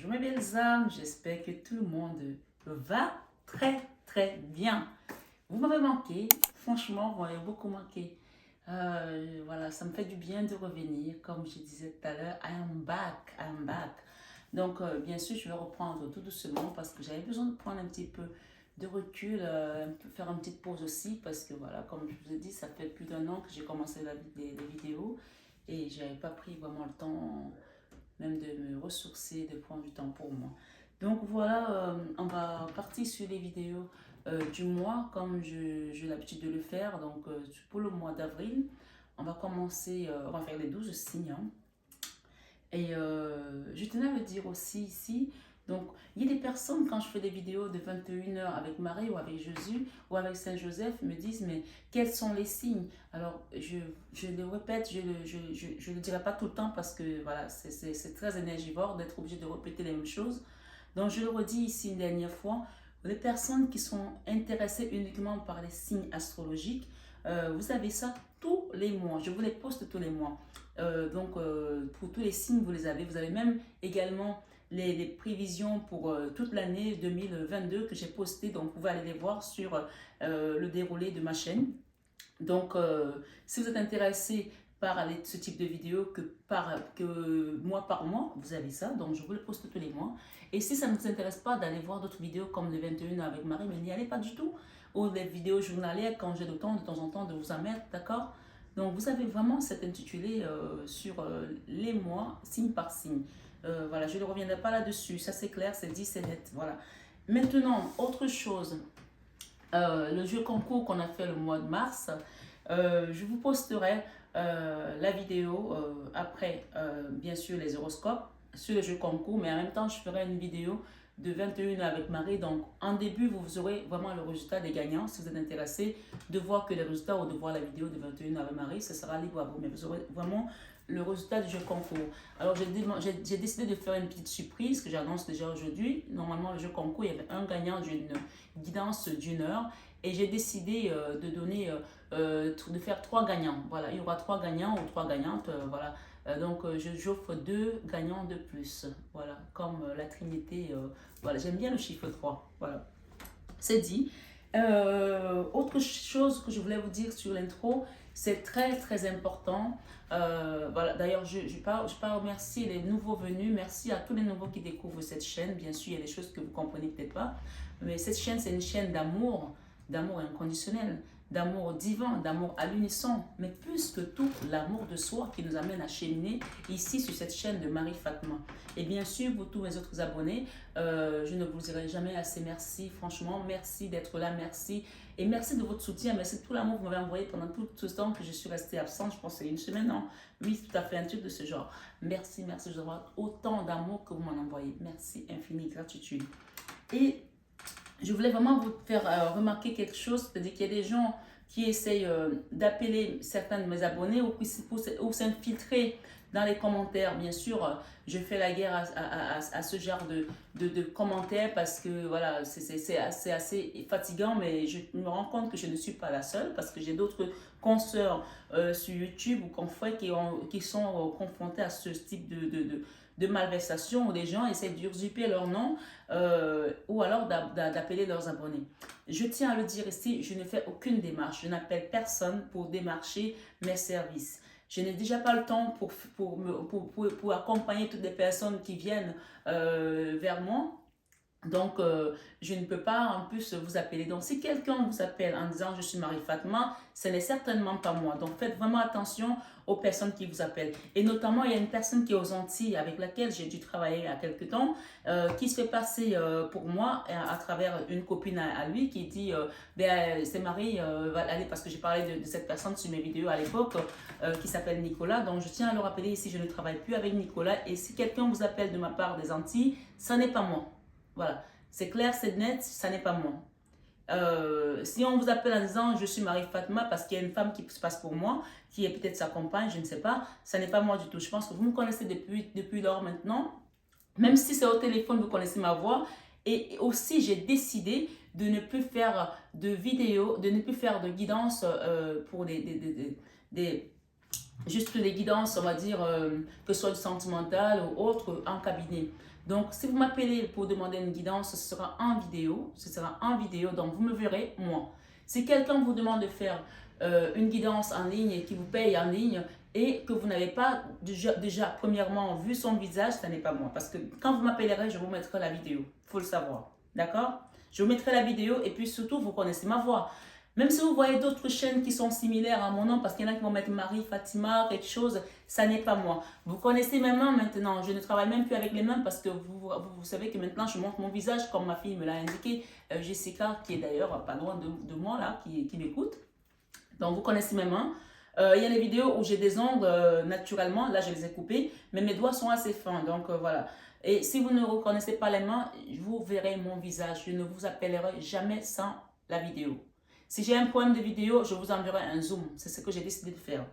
Bonjour mes belles âmes, j'espère que tout le monde va très bien. Vous m'avez manqué, franchement, vous m'avez beaucoup manqué. Voilà, ça me fait du bien de revenir. Comme je disais tout à l'heure, I am back, I am back. Donc, bien sûr, je vais reprendre tout doucement parce que j'avais besoin de prendre un petit peu de recul, faire une petite pause aussi parce que voilà, comme je vous ai dit, ça fait plus d'1 an que j'ai commencé les vidéos et j'avais pas pris vraiment le temps même de me ressourcer, de prendre du temps pour moi. Donc voilà, on va partir sur les vidéos du mois comme j'ai l'habitude de le faire. Donc pour le mois d'avril, on va commencer, on va faire les 12 signes. Hein. Et je tenais à le dire aussi ici, donc il y a des personnes quand je fais des vidéos de 21 heures avec Marie ou avec Jésus ou avec Saint-Joseph me disent mais quels sont les signes? Alors je le répète, je le dirai pas tout le temps parce que voilà, c'est très énergivore d'être obligé de répéter les mêmes choses. Donc je le redis ici une dernière fois, les personnes qui sont intéressées uniquement par les signes astrologiques, vous avez ça tous les mois, je vous les poste tous les mois. Pour tous les signes, vous les avez. Vous avez même également les prévisions pour toute l'année 2022 que j'ai postées. Donc, vous pouvez aller les voir sur le déroulé de ma chaîne. Donc, si vous êtes intéressé par ce type de vidéo que mois par mois, vous avez ça. Donc, je vous le poste tous les mois. Et si ça ne vous intéresse pas d'aller voir d'autres vidéos comme les 21 avec Marie, mais n'y allez pas du tout. Ou les vidéos journalières quand j'ai le temps de temps en temps de vous en mettre, d'accord? Donc, vous avez vraiment cet intitulé sur les mois, signe par signe. Voilà, je ne reviendrai pas là-dessus. Ça, c'est clair, c'est dit, c'est net. Voilà. Maintenant, autre chose. Le jeu concours qu'on a fait le mois de mars, je vous posterai la vidéo après, bien sûr, les horoscopes sur le jeu concours, mais en même temps, je ferai une vidéo de 21 avec Marie. Donc, en début, vous aurez vraiment le résultat des gagnants. Si vous êtes intéressé de voir que les résultats ou de voir la vidéo de 21 avec Marie, ce sera libre à vous. Mais vous aurez vraiment le résultat du jeu concours. Alors, j'ai décidé de faire une petite surprise que j'annonce déjà aujourd'hui. Normalement, le jeu concours, il y avait un gagnant d'une guidance d'1 heure. Et j'ai décidé de donner, de faire 3 gagnants. Voilà, il y aura 3 gagnants ou 3 gagnantes. Voilà. Donc, j'offre 2 gagnants de plus. Voilà, comme la Trinité. Voilà, j'aime bien le chiffre 3. Voilà, c'est dit. Autre chose que je voulais vous dire sur l'intro, c'est très important. Voilà, d'ailleurs, je pars remercier les nouveaux venus. Merci à tous les nouveaux qui découvrent cette chaîne. Bien sûr, il y a des choses que vous ne comprenez peut-être pas. Mais cette chaîne, c'est une chaîne d'amour inconditionnel, d'amour divin, d'amour à l'unisson, mais plus que tout, l'amour de soi qui nous amène à cheminer ici sur cette chaîne de Marie Fatma. Et bien sûr, pour tous mes autres abonnés, je ne vous dirai jamais assez merci, franchement, merci d'être là, merci. Et merci de votre soutien, merci de tout l'amour que vous m'avez envoyé pendant tout ce temps que je suis restée absente, je pense que c'est 1 semaine, non? Oui, tout à fait, un truc de ce genre. Merci, merci de avoir autant d'amour que vous m'en envoyez. Merci, infinie gratitude. Et je voulais vraiment vous faire remarquer quelque chose, c'est-à-dire qu'il y a des gens qui essayent d'appeler certains de mes abonnés ou s'infiltrer dans les commentaires. Bien sûr, je fais la guerre à ce genre de commentaires parce que voilà, c'est assez fatigant, mais je me rends compte que je ne suis pas la seule parce que j'ai d'autres consoeurs sur YouTube ou confrères qui sont confrontés à ce type de malversation où les gens essaient d'usurper leur nom ou alors d'appeler leurs abonnés. Je tiens à le dire ici, je ne fais aucune démarche. Je n'appelle personne pour démarcher mes services. Je n'ai déjà pas le temps pour accompagner toutes les personnes qui viennent vers moi. Donc, je ne peux pas en plus vous appeler. Donc, si quelqu'un vous appelle en disant je suis Marie Fatma, ce n'est certainement pas moi. Donc, faites vraiment attention aux personnes qui vous appellent. Et notamment, il y a une personne qui est aux Antilles avec laquelle j'ai dû travailler il y a quelques temps, qui se fait passer pour moi à travers une copine à lui qui dit c'est Marie, allez, parce que j'ai parlé de cette personne sur mes vidéos à l'époque, qui s'appelle Nicolas. Donc, je tiens à le rappeler ici, je ne travaille plus avec Nicolas. Et si quelqu'un vous appelle de ma part des Antilles, ça n'est pas moi. Voilà, c'est clair, c'est net, ça n'est pas moi. Si on vous appelle en disant je suis Marie Fatma parce qu'il y a une femme qui se passe pour moi, qui est peut-être sa compagne, je ne sais pas, ça n'est pas moi du tout. Je pense que vous me connaissez depuis lors maintenant. Même si c'est au téléphone, vous connaissez ma voix. Et aussi, j'ai décidé de ne plus faire de vidéos, de ne plus faire de guidance pour juste des guidances, on va dire, que ce soit du sentimental ou autre en cabinet. Donc, si vous m'appelez pour demander une guidance, ce sera en vidéo. Ce sera en vidéo, donc vous me verrez moi. Si quelqu'un vous demande de faire une guidance en ligne et qui vous paye en ligne et que vous n'avez pas déjà premièrement vu son visage, ce n'est pas moi. Parce que quand vous m'appellerez, je vous mettrai la vidéo. Il faut le savoir. D'accord? Je vous mettrai la vidéo et puis surtout, vous connaissez ma voix. Même si vous voyez d'autres chaînes qui sont similaires à mon nom, parce qu'il y en a qui vont mettre Marie, Fatima, quelque chose, ça n'est pas moi. Vous connaissez mes mains maintenant. Je ne travaille même plus avec les mains parce que vous savez que maintenant je montre mon visage comme ma fille me l'a indiqué. Jessica, qui est d'ailleurs pas loin de moi là, qui m'écoute. Donc vous connaissez mes mains. Il y a des vidéos où j'ai des ongles naturellement. Là, je les ai coupés. Mais mes doigts sont assez fins. Donc voilà. Et si vous ne reconnaissez pas les mains, vous verrez mon visage. Je ne vous appellerai jamais sans la vidéo. Si j'ai un problème de vidéo, je vous enverrai un zoom. C'est ce que j'ai décidé de faire.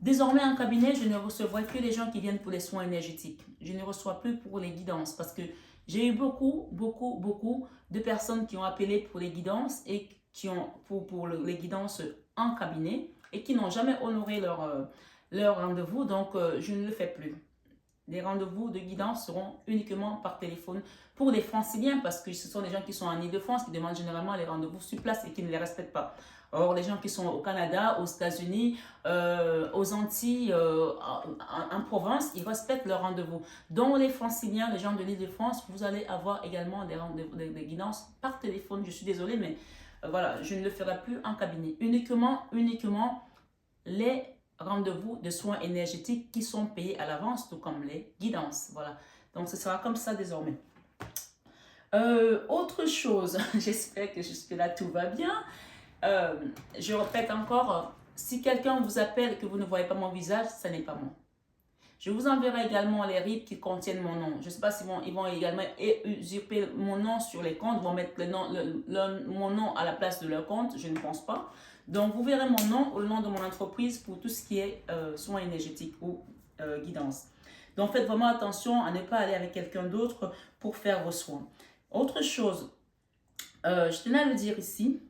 Désormais, en cabinet, je ne recevrai que les gens qui viennent pour les soins énergétiques. Je ne reçois plus pour les guidances parce que j'ai eu beaucoup de personnes qui ont appelé pour les guidances et qui ont pour les guidances en cabinet et qui n'ont jamais honoré leur rendez-vous. Donc, je ne le fais plus. Les rendez-vous de guidance seront uniquement par téléphone pour les franciliens parce que ce sont les gens qui sont en Île-de-France qui demandent généralement les rendez-vous sur place et qui ne les respectent pas. Or, les gens qui sont au Canada, aux États-Unis, aux Antilles, en province, ils respectent leurs rendez-vous. Donc, les franciliens, les gens de l'Île-de-France, vous allez avoir également des guidances par téléphone. Je suis désolée, mais voilà, je ne le ferai plus en cabinet. Uniquement les rendez-vous de soins énergétiques qui sont payés à l'avance, tout comme les guidances. Voilà. Donc, ce sera comme ça désormais. Autre chose, j'espère que jusque-là tout va bien. Je répète encore, si quelqu'un vous appelle et que vous ne voyez pas mon visage, ce n'est pas moi. Je vous enverrai également les RIB qui contiennent mon nom. Je ne sais pas si ils vont également usurper mon nom sur les comptes, vont mettre mon nom à la place de leur compte. Je ne pense pas. Donc, vous verrez mon nom au nom de mon entreprise pour tout ce qui est soins énergétiques ou guidance. Donc, faites vraiment attention à ne pas aller avec quelqu'un d'autre pour faire vos soins. Autre chose, je tenais à le dire ici,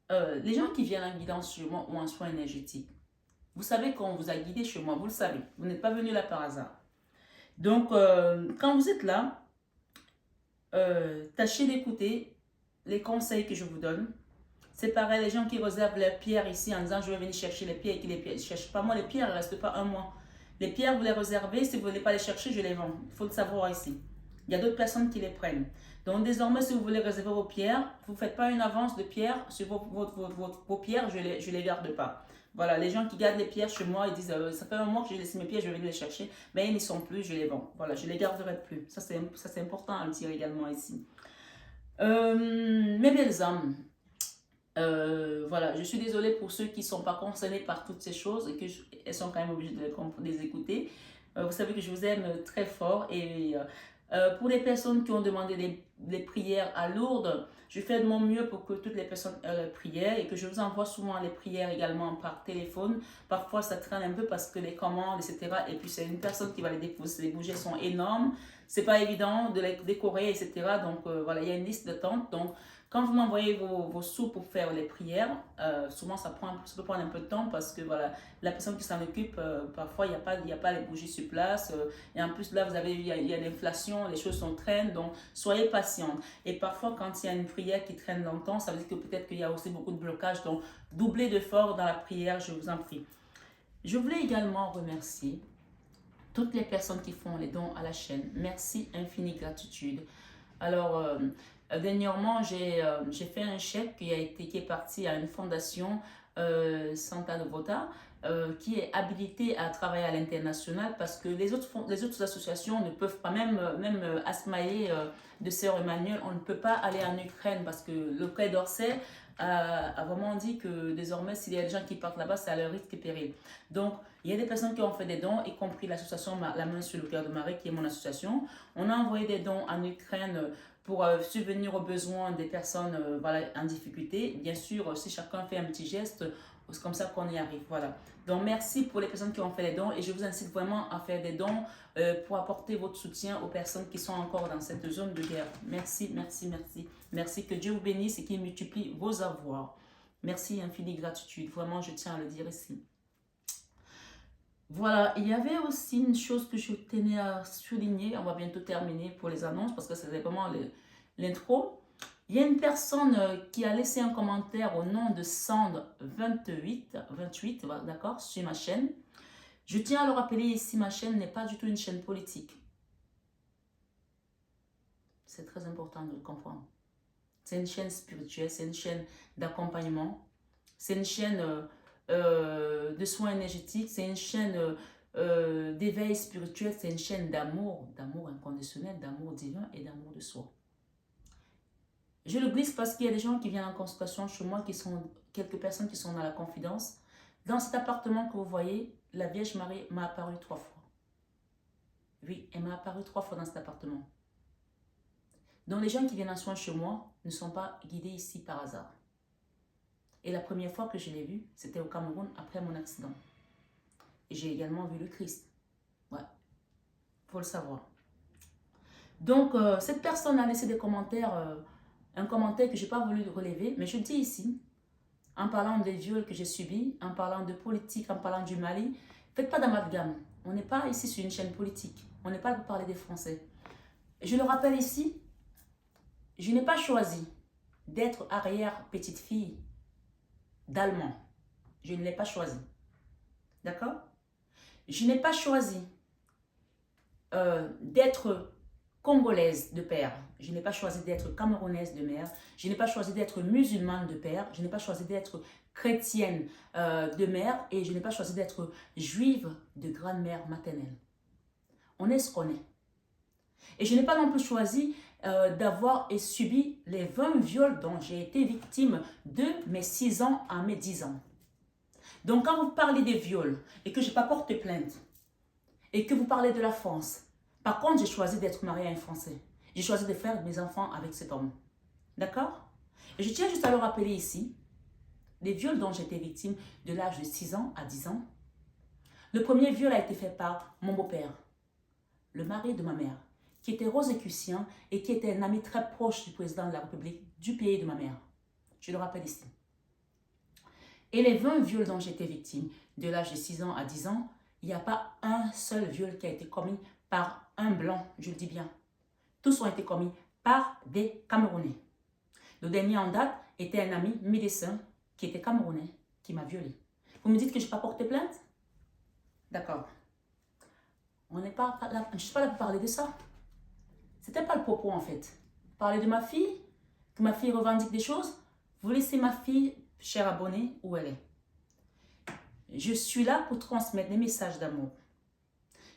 les gens qui viennent en guidance chez moi ou en soins énergétiques, vous savez qu'on vous a guidé chez moi, vous le savez, vous n'êtes pas venu là par hasard. Donc, quand vous êtes là, tâchez d'écouter les conseils que je vous donne. C'est pareil, les gens qui réservent leurs pierres ici en disant je vais venir chercher les pierres et qui les cherchent pas. Moi, les pierres ne restent pas un mois. Les pierres, vous les réservez. Si vous ne voulez pas les chercher, je les vends. Il faut le savoir ici. Il y a d'autres personnes qui les prennent. Donc, désormais, si vous voulez réserver vos pierres, vous ne faites pas une avance de pierres sur vos pierres, je les garde pas. Voilà, les gens qui gardent les pierres chez moi, ils disent ça fait un mois que j'ai laissé mes pierres, je vais venir les chercher. Mais ils n'y sont plus, je les vends. Voilà, je ne les garderai plus. Ça, c'est important à le dire également ici. Mes belles âmes. Voilà, je suis désolée pour ceux qui ne sont pas concernés par toutes ces choses et qu'elles sont quand même obligées de les écouter. Vous savez que je vous aime très fort et pour les personnes qui ont demandé des prières à Lourdes, je fais de mon mieux pour que toutes les personnes aient les prières et que je vous envoie souvent les prières également par téléphone. Parfois, ça traîne un peu parce que les commandes, etc. Et puis, c'est une personne qui va les déposer. Les bougies sont énormes. C'est pas évident de les décorer, etc. Donc, voilà, il y a une liste d'attente. Donc, quand vous m'envoyez vos sous pour faire les prières, souvent ça peut prendre un peu de temps parce que voilà, la personne qui s'en occupe, parfois il n'y a pas les bougies sur place. Et en plus là, il y a l'inflation, les choses sont traînent, donc soyez patiente. Et parfois quand il y a une prière qui traîne longtemps, ça veut dire que peut-être qu'il y a aussi beaucoup de blocages. Donc doublez d'efforts dans la prière, je vous en prie. Je voulais également remercier toutes les personnes qui font les dons à la chaîne. Merci, infinie gratitude. Alors, dernièrement, j'ai fait un chèque qui est parti à une fondation Santa Devota qui est habilitée à travailler à l'international parce que les autres associations ne peuvent pas, même Asmae de Sœur Emmanuel, on ne peut pas aller en Ukraine parce que le Quai d'Orsay a vraiment dit que désormais, s'il y a des gens qui partent là-bas, c'est à leur risque et péril. Donc, il y a des personnes qui ont fait des dons, y compris l'association La Main sur le cœur de Marie, qui est mon association. On a envoyé des dons en Ukraine pour subvenir aux besoins des personnes voilà, en difficulté. Bien sûr, si chacun fait un petit geste, c'est comme ça qu'on y arrive. Voilà. Donc, merci pour les personnes qui ont fait des dons et je vous incite vraiment à faire des dons pour apporter votre soutien aux personnes qui sont encore dans cette zone de guerre. Merci, merci, merci. Merci, que Dieu vous bénisse et qu'il multiplie vos avoirs. Merci, infinie gratitude. Vraiment, je tiens à le dire ici. Voilà, il y avait aussi une chose que je tenais à souligner. On va bientôt terminer pour les annonces parce que c'était vraiment l'intro. Il y a une personne qui a laissé un commentaire au nom de Sand28, voilà, d'accord, sur ma chaîne. Je tiens à le rappeler ici, ma chaîne n'est pas du tout une chaîne politique. C'est très important de le comprendre. C'est une chaîne spirituelle, c'est une chaîne d'accompagnement, c'est une chaîne de soins énergétiques, c'est une chaîne d'éveil spirituel, c'est une chaîne d'amour, d'amour inconditionnel, d'amour divin et d'amour de soi. Je le glisse parce qu'il y a des gens qui viennent en consultation chez moi, qui sont quelques personnes qui sont dans la confidence. Dans cet appartement que vous voyez, la Vierge Marie m'a apparu 3 fois. Oui, elle m'a apparu 3 fois dans cet appartement. Donc les gens qui viennent en soins chez moi ne sont pas guidés ici par hasard. Et la première fois que je l'ai vue, c'était au Cameroun après mon accident. Et j'ai également vu le Christ. Ouais, faut le savoir. Donc cette personne a laissé des commentaires, un commentaire que je n'ai pas voulu relever, mais je le dis ici, en parlant des viols que j'ai subis, en parlant de politique, en parlant du Mali, faites pas d'amalgame. On n'est pas ici sur une chaîne politique. On n'est pas là pour parler des Français. Je le rappelle ici, je n'ai pas choisi d'être arrière-petite-fille d'Allemand. Je ne l'ai pas choisi. D'accord? Je n'ai pas choisi d'être congolaise de père. Je n'ai pas choisi d'être camerounaise de mère. Je n'ai pas choisi d'être musulmane de père. Je n'ai pas choisi d'être chrétienne de mère. Et je n'ai pas choisi d'être juive de grand-mère maternelle. On est ce qu'on est. Et je n'ai pas non plus choisi d'avoir et subi les 20 viols dont j'ai été victime de mes 6 ans à mes 10 ans. Donc quand vous parlez des viols et que je n'ai pas porté plainte et que vous parlez de la France, par contre j'ai choisi d'être mariée à un Français. J'ai choisi de faire mes enfants avec cet homme. D'accord? Et je tiens juste à le rappeler ici, les viols dont j'ai été victime de l'âge de 6 ans à 10 ans. Le premier viol a été fait par mon beau-père, le mari de ma mère, qui était rosicrucien et qui était un ami très proche du président de la République du pays de ma mère. Je le rappelle ici. Et les 20 viols dont j'ai été victime de l'âge de 6 ans à 10 ans, il n'y a pas un seul viol qui a été commis par un blanc, je le dis bien. Tous ont été commis par des Camerounais. Le dernier en date était un ami médecin qui était camerounais, qui m'a violée. Vous me dites que je n'ai pas porté plainte? D'accord. On n'est pas là, je ne suis pas là pour parler de ça. C'était pas le propos en fait. Parler de ma fille, que ma fille revendique des choses. Vous laissez ma fille, chère abonnée, où elle est. Je suis là pour transmettre des messages d'amour.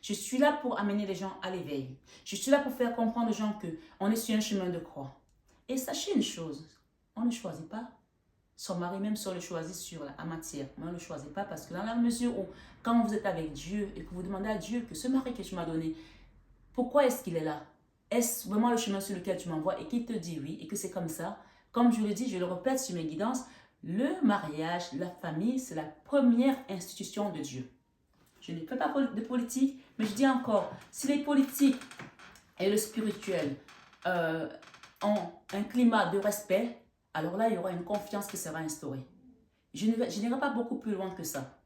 Je suis là pour amener les gens à l'éveil. Je suis là pour faire comprendre aux gens qu'on est sur un chemin de croix. Et sachez une chose, on ne choisit pas son mari, même si on le choisit sur la matière. Mais on ne le choisit pas parce que dans la mesure où, quand vous êtes avec Dieu et que vous demandez à Dieu que ce mari que tu m'as donné, pourquoi est-ce qu'il est là? Est-ce vraiment le chemin sur lequel tu m'envoies et qu'il te dit oui et que c'est comme ça? Comme je le dis, je le répète sur mes guidances, le mariage, la famille, c'est la première institution de Dieu. Je ne fais pas de politique, mais je dis encore, si les politiques et le spirituel ont un climat de respect, alors là, il y aura une confiance qui sera instaurée. Je n'irai pas beaucoup plus loin que ça.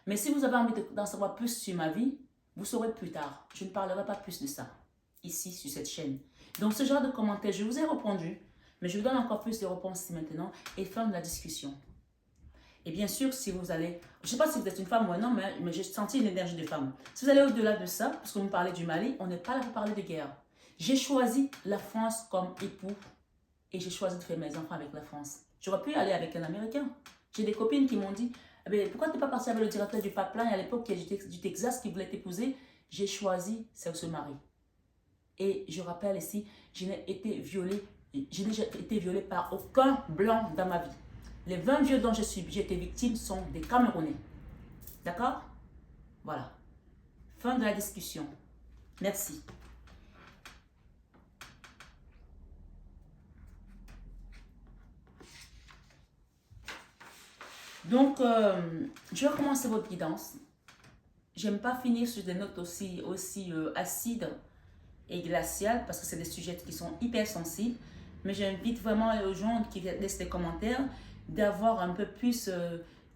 Mais si vous avez envie d'en savoir plus sur ma vie, vous saurez plus tard. Je ne parlerai pas plus de ça, ici, sur cette chaîne. Donc, ce genre de commentaires, je vous ai répondu, mais je vous donne encore plus de réponses ici maintenant et fin de la discussion. Et bien sûr, si vous allez, je ne sais pas si vous êtes une femme ou un homme, mais j'ai senti une énergie de femme. Si vous allez au-delà de ça, parce que vous me parlez du Mali, on n'est pas là pour parler de guerre. J'ai choisi la France comme époux et j'ai choisi de faire mes enfants avec la France. J'aurais pu aller avec un Américain. J'ai des copines qui m'ont dit, eh pourquoi tu n'es pas parti avec le directeur du pipeline à l'époque qui est du Texas qui voulait t'épouser? J'ai choisi ce mari. Et je rappelle ici, je n'ai été violée par aucun blanc dans ma vie. Les 20 viols dont j'ai été victime sont des Camerounais. D'accord? Voilà. Fin de la discussion. Merci. Donc, je vais commencer votre guidance. J'aime pas finir sur des notes aussi acides et glaciales parce que c'est des sujets qui sont hyper sensibles. Mais j'invite vraiment les gens qui laissent des commentaires d'avoir un peu plus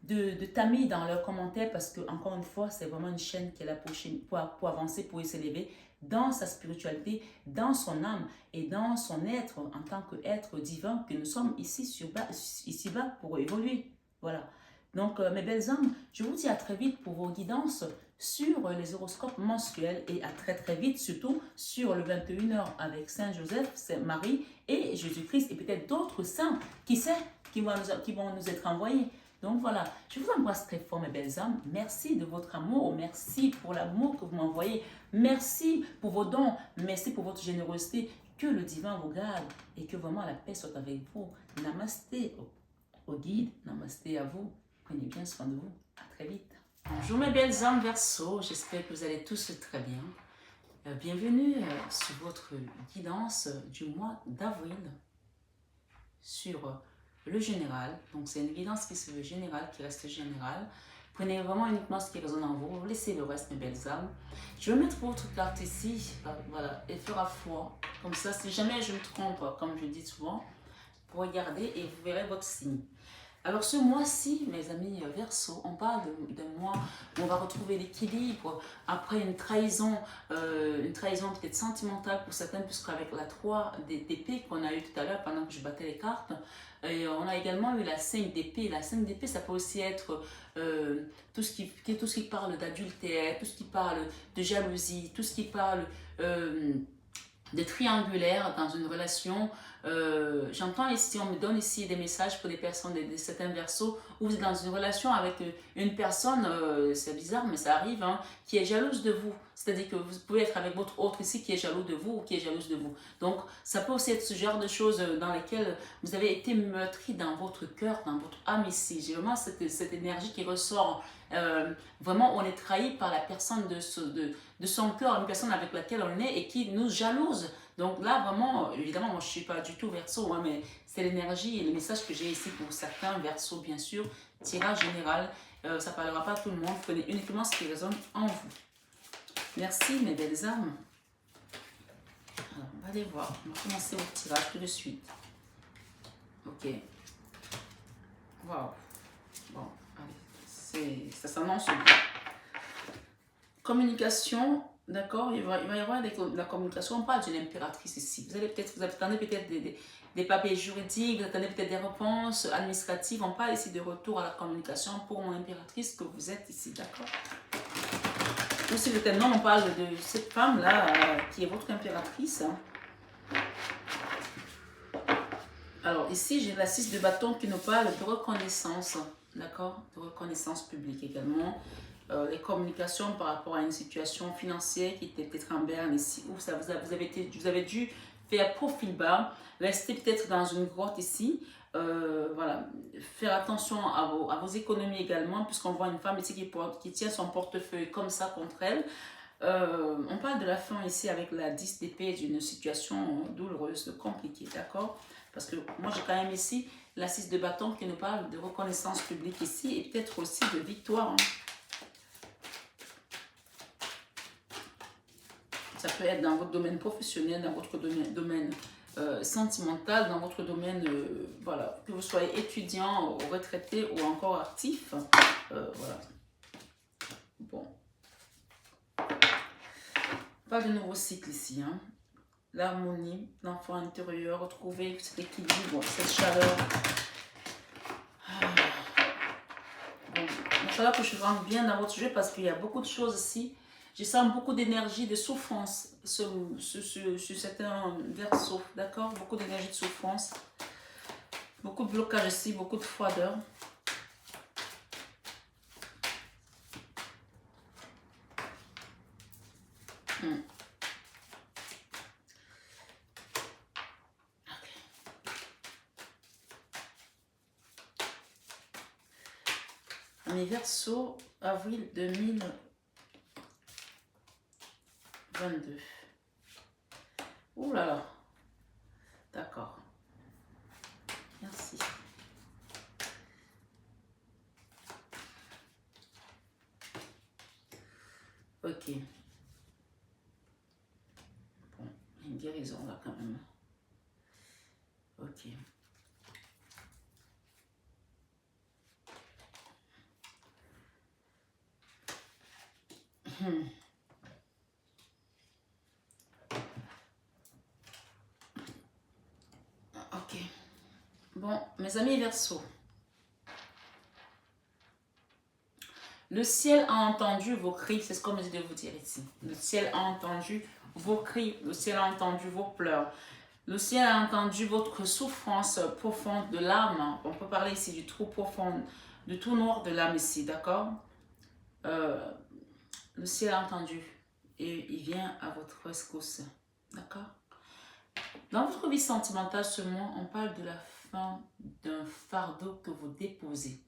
de tamis dans leurs commentaires parce que, encore une fois, c'est vraiment une chaîne qui est là pour avancer, pour s'élever dans sa spiritualité, dans son âme et dans son être en tant qu'être divin que nous sommes ici-bas pour évoluer. Voilà. Donc, mes belles âmes, je vous dis à très vite pour vos guidances sur les horoscopes mensuels et à très très vite, surtout sur le 21h avec Saint Joseph, Saint Marie et Jésus-Christ et peut-être d'autres saints, qui sait, qui vont nous être envoyés. Donc voilà, je vous embrasse très fort mes belles âmes. Merci de votre amour, merci pour l'amour que vous m'envoyez, merci pour vos dons, merci pour votre générosité. Que le divin vous garde et que vraiment la paix soit avec vous. Namasté au guide, namasté à vous. Prenez bien soin de vous. À très vite. Bonjour mes belles âmes Verseau, j'espère que vous allez tous très bien. Bienvenue sur votre guidance du mois d'avril sur le général. Donc c'est une guidance qui se veut générale, qui reste générale. Prenez vraiment uniquement ce qui résonne en vous, laissez le reste mes belles âmes. Je vais mettre votre carte ici, voilà, et faire à foi. Comme ça, si jamais je me trompe, comme je dis souvent, vous regardez et vous verrez votre signe. Alors ce mois-ci, mes amis Verseau, on parle d'un mois où on va retrouver l'équilibre après une trahison peut-être sentimentale pour certains, puisqu'avec la 3 d'épée qu'on a eu tout à l'heure pendant que je battais les cartes, et on a également eu la 5 d'épée. La 5 d'épée, ça peut aussi être tout ce qui parle d'adultère, tout ce qui parle de jalousie, tout ce qui parle de triangulaire dans une relation. J'entends ici, on me donne ici des messages pour des personnes de certains versos où vous êtes dans une relation avec une personne, c'est bizarre mais ça arrive, hein, qui est jalouse de vous. C'est-à-dire que vous pouvez être avec votre autre ici qui est jaloux de vous ou qui est jalouse de vous. Donc ça peut aussi être ce genre de choses dans lesquelles vous avez été meurtri dans votre cœur, dans votre âme ici. J'ai vraiment cette énergie qui ressort. Vraiment on est trahi par la personne de son cœur, une personne avec laquelle on est et qui nous jalouse. Donc là, vraiment, évidemment, moi je ne suis pas du tout Verseau, hein, mais c'est l'énergie et le message que j'ai ici pour certains Verseau, bien sûr. Tirage général, ça ne parlera pas à tout le monde, prenez uniquement ce qui résonne en vous. Merci mes belles âmes. Alors, on va aller voir, on va commencer au tirage tout de suite. Ok. Waouh. Bon, allez, ça s'annonce bien. Communication. D'accord, il va y avoir de la communication. On parle d'une impératrice ici. Vous attendez peut-être des papiers juridiques, vous attendez peut-être des réponses administratives. On parle ici de retour à la communication pour mon impératrice que vous êtes ici, d'accord? Ou si vous êtes un homme, on parle de cette femme-là qui est votre impératrice. Alors ici, j'ai la 6 de bâton qui nous parle de reconnaissance, d'accord? De reconnaissance publique également. Les communications par rapport à une situation financière qui était peut-être en berne ici, où vous avez dû faire profil bas, rester peut-être dans une grotte ici, voilà, faire attention à vos économies également, puisqu'on voit une femme ici qui tient son portefeuille comme ça contre elle. On parle de la fin ici avec la 10 d'épée d'une situation douloureuse, compliquée, d'accord? Parce que moi j'ai quand même ici la 6 de bâton qui nous parle de reconnaissance publique ici et peut-être aussi de victoire, hein. Ça peut être dans votre domaine professionnel, dans votre domaine sentimental, dans votre domaine, voilà, que vous soyez étudiant, retraité ou encore actif. Voilà. Bon. Pas de nouveau cycle ici, hein. L'harmonie, l'enfant intérieur, retrouver cet équilibre, cette chaleur. Bon, il va falloir que je rentre bien dans votre jeu parce qu'il y a beaucoup de choses ici. Je sens beaucoup d'énergie, de souffrance sur certains versos, d'accord? Beaucoup d'énergie de souffrance. Beaucoup de blocage ici, beaucoup de froideur. Mes Verseaux, avril 2022. Ouh là là. D'accord. Merci. Ok. Bon, il y a une guérison là quand même. Ok. Ok. Bon, mes amis Verseau. Le ciel a entendu vos cris, c'est ce qu'on me dit de vous dire ici. Le ciel a entendu vos cris, le ciel a entendu vos pleurs. Le ciel a entendu votre souffrance profonde de l'âme. On peut parler ici du trou profond, du trou noir de l'âme ici, d'accord? Le ciel a entendu et il vient à votre rescousse, d'accord? Dans votre vie sentimentale, ce mois, on parle de la fin d'un fardeau que vous déposez.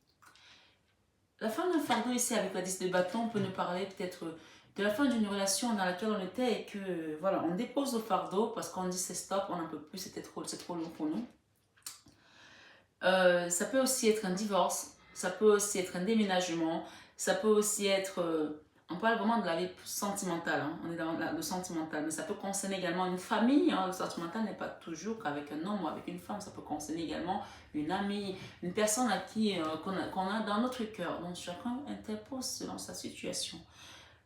La fin d'un fardeau ici avec la 10 de bâton, on peut nous parler peut-être de la fin d'une relation dans laquelle on était et que, voilà, on dépose le fardeau parce qu'on dit c'est stop, on n'en peut plus, c'est trop lourd pour nous. Ça peut aussi être un divorce, ça peut aussi être un déménagement, ça peut aussi être... on parle vraiment de la vie sentimentale, hein. On est dans le sentimental, mais ça peut concerner également une famille, hein. Le sentimental n'est pas toujours qu'avec un homme ou avec une femme, ça peut concerner également une amie, une personne à qui qu'on a dans notre cœur. Donc chacun interpose selon sa situation.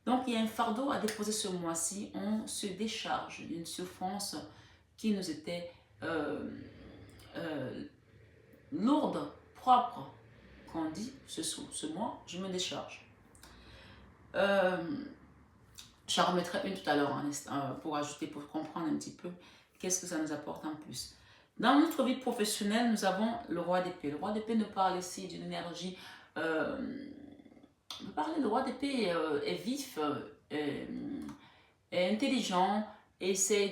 Donc il y a un fardeau à déposer ce mois-ci, on se décharge d'une souffrance qui nous était lourde, propre, qu'on dit ce mois, je me décharge. J'en remettrai une tout à l'heure pour ajouter, pour comprendre un petit peu qu'est-ce que ça nous apporte en plus. Dans notre vie professionnelle, nous avons le roi d'épée. Le roi d'épée nous parle ici d'une énergie. Le roi d'épée est vif, est intelligent, essaie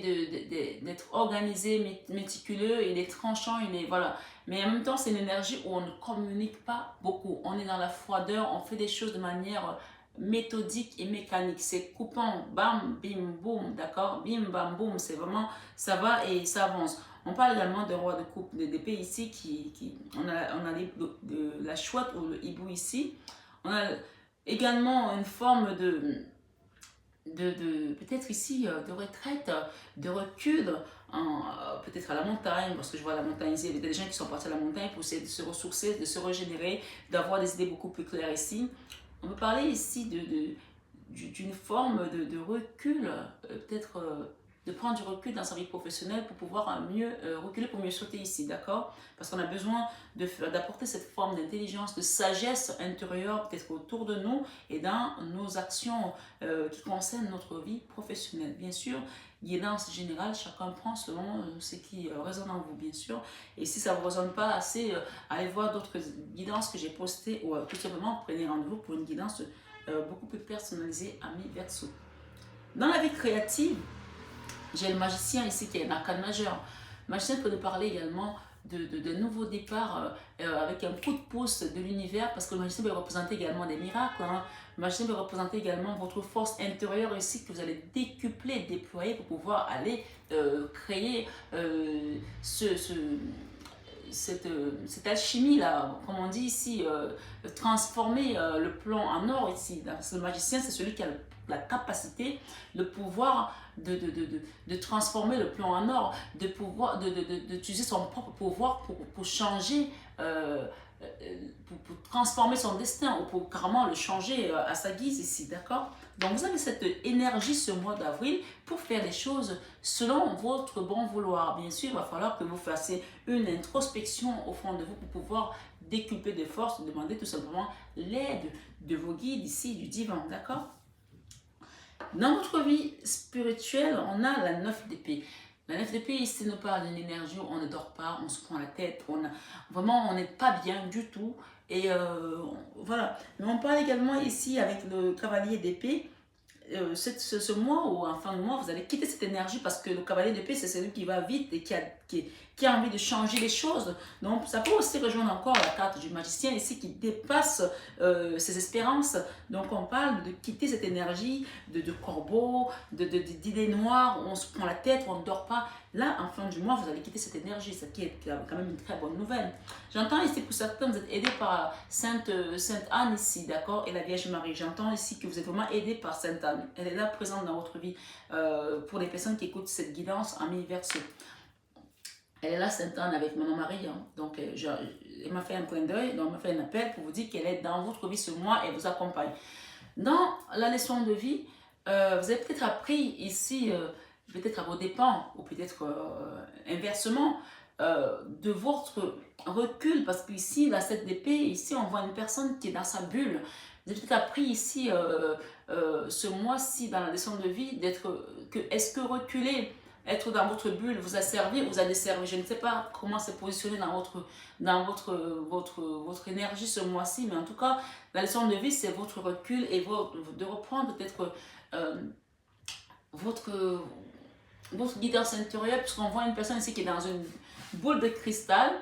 d'être organisé, méticuleux, il est tranchant, il est voilà. Mais en même temps, c'est une énergie où on ne communique pas beaucoup. On est dans la froideur, on fait des choses de manière méthodique et mécanique. C'est coupant, bam, bim, boum, d'accord? Bim, bam, boum, c'est vraiment, ça va et ça avance. On parle également de roi de coupe d'épée ici, on a la chouette ou le hibou ici. On a également une forme de peut-être ici de retraite, de recul, peut-être à la montagne, parce que je vois la montagne ici, il y a des gens qui sont partis à la montagne pour essayer de se ressourcer, de se régénérer, d'avoir des idées beaucoup plus claires ici. On peut parler ici d'une forme de recul, peut-être de prendre du recul dans sa vie professionnelle pour pouvoir mieux reculer, pour mieux sauter ici, d'accord? Parce qu'on a besoin d'apporter cette forme d'intelligence, de sagesse intérieure peut-être autour de nous et dans nos actions qui concernent notre vie professionnelle. Bien sûr, guidance générale, chacun prend selon ce qui résonne en vous, bien sûr. Et si ça ne vous résonne pas assez, allez voir d'autres guidances que j'ai postées ou tout simplement prenez rendez-vous pour une guidance beaucoup plus personnalisée, amis Verseau. Dans la vie créative, j'ai le magicien ici qui est un arcane majeur. Le magicien peut nous parler également de nouveaux départs avec un coup de pouce de l'univers parce que le magicien peut représenter également des miracles. Hein. Le magicien peut représenter également votre force intérieure ici que vous allez décupler, déployer pour pouvoir aller créer cette alchimie là, comme on dit ici, transformer le plomb en or ici. Le magicien, c'est celui qui a la capacité, le pouvoir de transformer le plomb en or, d'utiliser son propre pouvoir pour changer, pour transformer son destin ou pour carrément le changer à sa guise ici, d'accord? Donc vous avez cette énergie ce mois d'avril pour faire les choses selon votre bon vouloir. Bien sûr, il va falloir que vous fassiez une introspection au fond de vous pour pouvoir décupler de force, demander tout simplement l'aide de vos guides ici, du divin, d'accord? Dans notre vie spirituelle, on a la 9 d'épée. La 9 d'épée, ici, nous parle d'une énergie où on ne dort pas, on se prend la tête, vraiment, on n'est pas bien du tout. Et voilà. Mais on parle également ici avec le cavalier d'épée. Ce mois ou en fin de mois, vous allez quitter cette énergie parce que le cavalier d'épée, c'est celui qui va vite et qui a envie de changer les choses. Donc, ça peut aussi rejoindre encore la carte du magicien ici qui dépasse ses espérances. Donc, on parle de quitter cette énergie de corbeau, d'idées noires, où on se prend la tête, où on ne dort pas. Là, en fin du mois, vous allez quitter cette énergie, ce qui est quand même une très bonne nouvelle. J'entends ici pour certains, vous êtes aidés par Sainte Anne ici, d'accord, et la Vierge Marie. J'entends ici que vous êtes vraiment aidés par Sainte Anne. Elle est là présente dans votre vie pour les personnes qui écoutent cette guidance en Verseau. Elle est là, Sainte Anne, avec Maman Marie. Hein. Donc, elle m'a fait un clin d'œil, donc elle m'a fait un appel pour vous dire qu'elle est dans votre vie ce mois et vous accompagne. Dans la leçon de vie, vous avez peut-être appris ici, peut-être à vos dépens, ou peut-être inversement, de votre recul, parce qu'ici, la 7 d'épée, ici, on voit une personne qui est dans sa bulle. Vous avez peut-être appris ici, ce mois-ci, dans la leçon de vie, est-ce que reculer, être dans votre bulle, vous a servi ou vous a desservi? Je ne sais pas comment c'est positionné dans votre énergie ce mois-ci, mais en tout cas, la leçon de vie, c'est votre recul et de reprendre peut-être votre, votre guidance intérieure, puisqu'on voit une personne ici qui est dans une boule de cristal.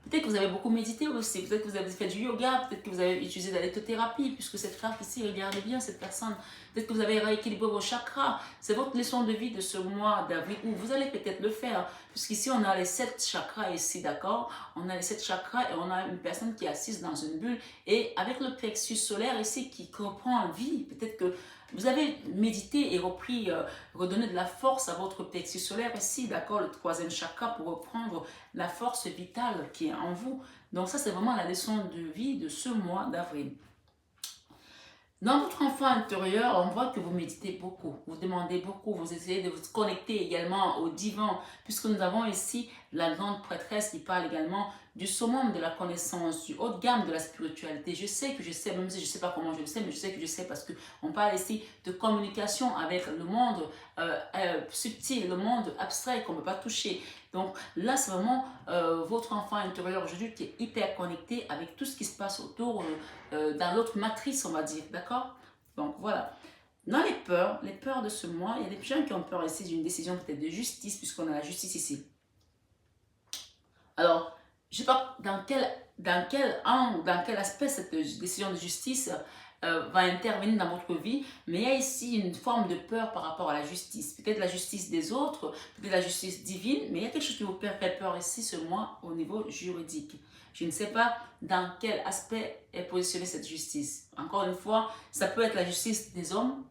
Peut-être que vous avez beaucoup médité aussi, peut-être que vous avez fait du yoga, peut-être que vous avez utilisé de la lithothérapie, puisque cette carte ici, regardez bien cette personne. Peut-être que vous avez rééquilibré vos chakras. C'est votre leçon de vie de ce mois d'avril où vous allez peut-être le faire, puisqu'ici on a les 7 chakras ici, d'accord? On a les 7 chakras et on a une personne qui est assise dans une bulle et avec le plexus solaire ici qui reprend vie. Peut-être que vous avez médité et repris, redonné de la force à votre plexus solaire ici, d'accord, le troisième chakra pour reprendre la force vitale qui est en vous. Donc ça, c'est vraiment la leçon de vie de ce mois d'avril. Dans votre enfant intérieur, on voit que vous méditez beaucoup, vous demandez beaucoup, vous essayez de vous connecter également au divin, puisque nous avons ici la grande prêtresse qui parle également du summum de la connaissance, du haut de gamme de la spiritualité. Je sais que je sais, même si je ne sais pas comment je le sais, mais je sais que je sais parce qu'on parle ici de communication avec le monde subtil, le monde abstrait qu'on ne peut pas toucher. Donc là, c'est vraiment votre enfant intérieur aujourd'hui qui est hyper connecté avec tout ce qui se passe autour dans l'autre matrice, on va dire, d'accord? Donc voilà. Dans les peurs de ce mois, il y a des gens qui ont peur ici d'une décision peut-être de justice, puisqu'on a la justice ici. Alors, je ne sais pas dans quel angle, dans quel aspect cette décision de justice va intervenir dans votre vie, mais il y a ici une forme de peur par rapport à la justice. Peut-être la justice des autres, peut-être la justice divine, mais il y a quelque chose qui vous fait peur ici ce mois au niveau juridique. Je ne sais pas dans quel aspect est positionnée cette justice. Encore une fois, ça peut être la justice des hommes,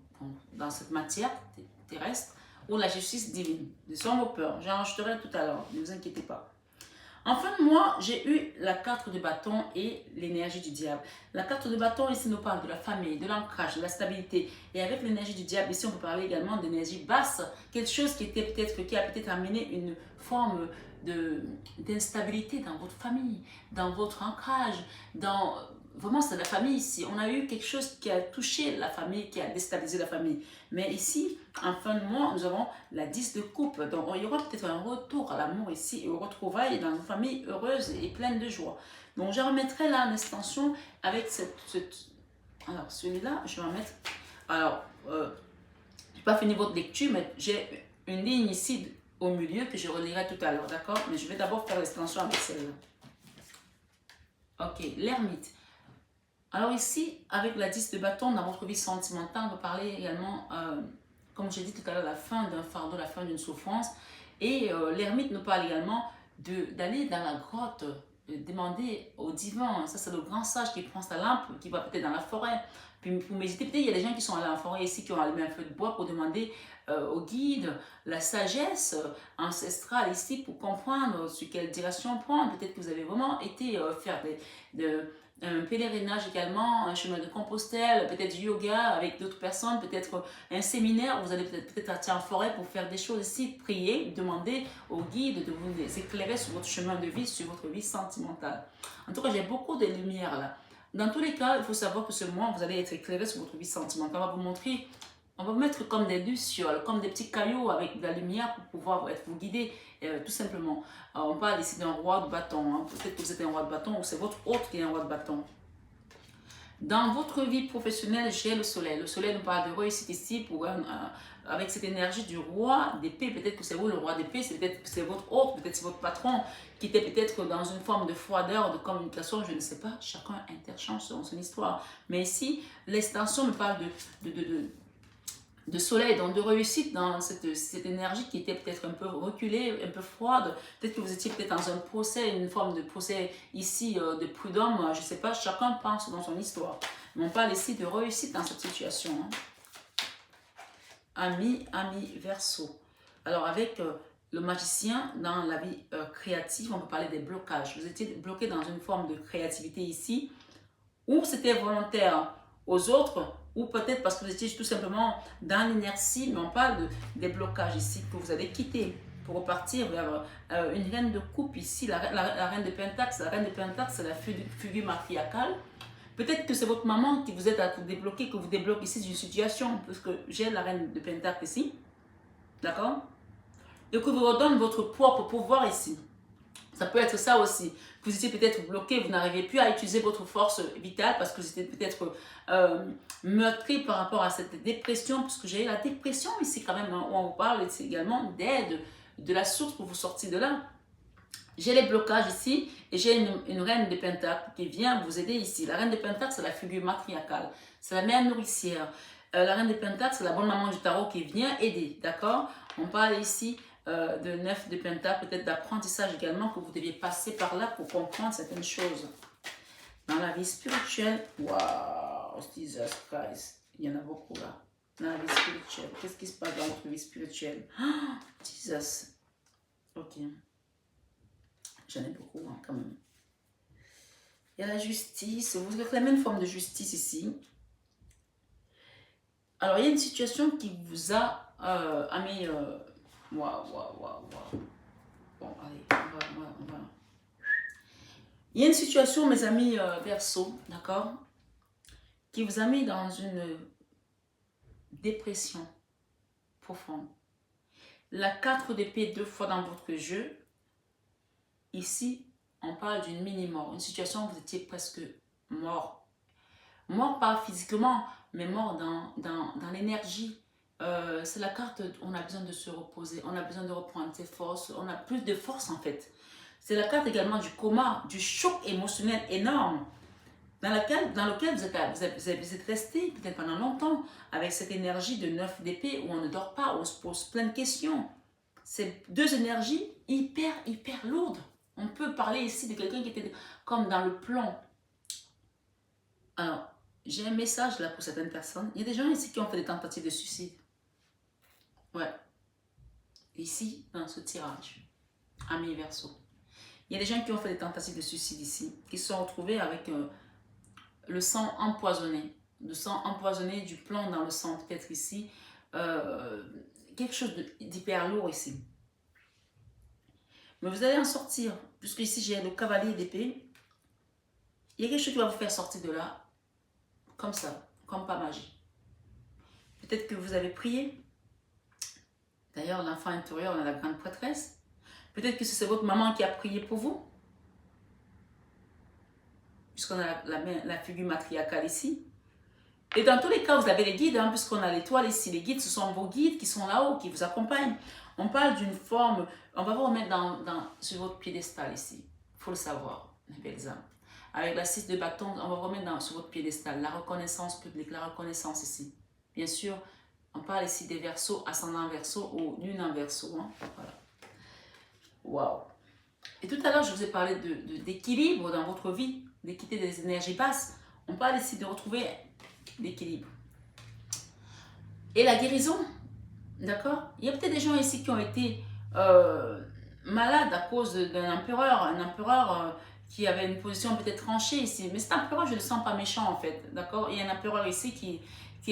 dans cette matière terrestre, ou la justice divine. Ce sont vos peurs. J'en rajouterai tout à l'heure, ne vous inquiétez pas. En fin de mois, j'ai eu la carte de bâton et l'énergie du diable. La carte de bâton ici nous parle de la famille, de l'ancrage, de la stabilité. Et avec l'énergie du diable, ici on peut parler également d'énergie basse, quelque chose qui a peut-être amené une forme d'instabilité dans votre famille, dans votre ancrage, vraiment c'est la famille ici. On a eu quelque chose qui a touché la famille, qui a déstabilisé la famille. Mais ici, en fin de mois, nous avons la 10 de coupe. Donc, il y aura peut-être un retour à l'amour ici et au retrouvailles dans une famille heureuse et pleine de joie. Donc, je remettrai là l'extension avec alors, celui-là, je vais en mettre... Alors, je n'ai pas fini votre lecture, mais j'ai une ligne ici au milieu que je relirai tout à l'heure, d'accord? Mais je vais d'abord faire l'extension avec celle-là. Ok, l'ermite. Alors ici, avec la 10 de bâton dans votre vie sentimentale, on va parler également, comme j'ai dit tout à l'heure, la fin d'un fardeau, la fin d'une souffrance. Et l'ermite nous parle également d'aller dans la grotte, de demander au divin. Ça, c'est le grand sage qui prend sa lampe, qui va peut-être dans la forêt. Puis pour méditer, peut-être il y a des gens qui sont allés en forêt ici, qui ont allumé un feu de bois pour demander au guide la sagesse ancestrale ici pour comprendre sur quelle direction prendre. Peut-être que vous avez vraiment été faire un pèlerinage également, un chemin de Compostelle, peut-être du yoga avec d'autres personnes, peut-être un séminaire, vous allez peut-être partir en forêt pour faire des choses ici, prier, demander au guide de vous éclairer sur votre chemin de vie, sur votre vie sentimentale. En tout cas, j'ai beaucoup de lumière là. Dans tous les cas, il faut savoir que ce mois, vous allez être éclairé sur votre vie sentimentale. On va vous montrer, on va vous mettre comme des lucioles, comme des petits cailloux avec de la lumière pour pouvoir vous guider tout simplement. On parle ici d'un roi de bâton. Hein. Peut-être que vous êtes un roi de bâton ou c'est votre hôte qui est un roi de bâton. Dans votre vie professionnelle, j'ai le soleil. Le soleil nous parle de réussite ici avec cette énergie du roi d'épée. Peut-être que c'est vous le roi d'épée, peut-être que c'est votre hôte, peut-être que c'est votre patron qui était peut-être dans une forme de froideur, de communication, je ne sais pas. Chacun interchange selon son histoire. Mais ici, l'extension me parle de soleil, donc de réussite dans cette énergie qui était peut-être un peu reculée, un peu froide. Peut-être que vous étiez peut-être dans un procès, une forme de procès ici de prud'homme, je ne sais pas, chacun pense dans son histoire. Mais on parle ici de réussite dans cette situation. Hein. Ami Verseau. Alors avec le magicien dans la vie créative, on peut parler des blocages. Vous étiez bloqué dans une forme de créativité ici, ou c'était volontaire aux autres, ou peut-être parce que vous étiez tout simplement dans l'inertie, mais on parle des blocages ici que vous allez quitter pour repartir vers une reine de coupe ici, la reine de Pentacle. La reine de Pentacle, c'est la figure matriarcale. Peut-être que c'est votre maman qui vous aide à vous débloquer, que vous débloque ici d'une situation, parce que j'ai la reine de Pentacle ici, d'accord? Et que vous redonne votre propre pouvoir ici. Ça peut être ça aussi. Vous étiez peut-être bloqué, vous n'arrivez plus à utiliser votre force vitale parce que vous étiez peut-être meurtri par rapport à cette dépression, puisque j'ai la dépression ici quand même, hein, où on vous parle également d'aide, de la source pour vous sortir de là. J'ai les blocages ici et j'ai une reine de Pentacle qui vient vous aider ici. La reine de Pentacle, c'est la figure matriarcale, c'est la mère nourricière. La reine de Pentacle, c'est la bonne maman du tarot qui vient aider, d'accord? On parle ici de 9 de Pentacle, peut-être d'apprentissage également, que vous deviez passer par là pour comprendre certaines choses. Dans la vie spirituelle, waouh, Jesus Christ, il y en a beaucoup là. Dans la vie spirituelle, qu'est-ce qui se passe dans votre vie spirituelle? Oh, Jesus, ok. J'en ai beaucoup hein, quand même. Il y a la justice, vous réclamez une forme de justice ici. Alors, il y a une situation qui vous a mis... Waouh. Bon, allez, on va. Il y a une situation, mes amis Verseau, d'accord, qui vous a mis dans une dépression profonde. La 4 d'épée 2 fois dans votre jeu. Ici, on parle d'une mini-mort, une situation où vous étiez presque mort. Mort pas physiquement, mais mort dans l'énergie. C'est la carte, on a besoin de se reposer, on a besoin de reprendre ses forces, on a plus de force en fait. C'est la carte également du coma, du choc émotionnel énorme dans lequel vous êtes resté peut-être pendant longtemps avec cette énergie de 9 d'épée où on ne dort pas, où on se pose plein de questions. C'est deux énergies hyper lourdes. On peut parler ici de quelqu'un qui était comme dans le plomb. Alors, j'ai un message là pour certaines personnes. Il y a des gens ici qui ont fait des tentatives de suicide. Ouais. Ici, dans ce tirage, ami Verseau. Il y a des gens qui ont fait des tentatives de suicide ici, qui se sont retrouvés avec le sang empoisonné. Le sang empoisonné, du plomb dans le sang, peut-être ici. Quelque chose d'hyper lourd ici. Mais vous allez en sortir, puisque ici j'ai le cavalier d'épée. Il y a quelque chose qui va vous faire sortir de là, comme ça, comme pas magie. Peut-être que vous avez prié. D'ailleurs, l'enfant intérieur, on a la grande prêtresse. Peut-être que c'est votre maman qui a prié pour vous. Puisqu'on a la figure matriarcale ici. Et dans tous les cas, vous avez les guides, hein, puisqu'on a l'étoile ici. Les guides, ce sont vos guides qui sont là-haut, qui vous accompagnent. On parle d'une forme, on va vous remettre sur votre piédestal ici. Il faut le savoir, un bel exemple. Avec la 6 de bâton, on va vous remettre sur votre piédestal. La reconnaissance publique, la reconnaissance ici. Bien sûr, on parle ici des Verseaux, ascendant Verseau ou lune en Verseau. Hein. Voilà. Waouh! Et tout à l'heure, je vous ai parlé d'équilibre dans votre vie, de quitter des énergies basses. On parle ici de retrouver l'équilibre. Et la guérison, d'accord? Il y a peut-être des gens ici qui ont été malades à cause d'un empereur, un empereur qui avait une position peut-être tranchée ici. Mais cet empereur, je ne le sens pas méchant en fait, d'accord? Il y a un empereur ici qui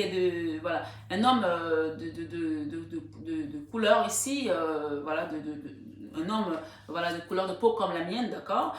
est voilà, un homme de couleur ici, voilà, un homme voilà, de couleur de peau comme la mienne, d'accord,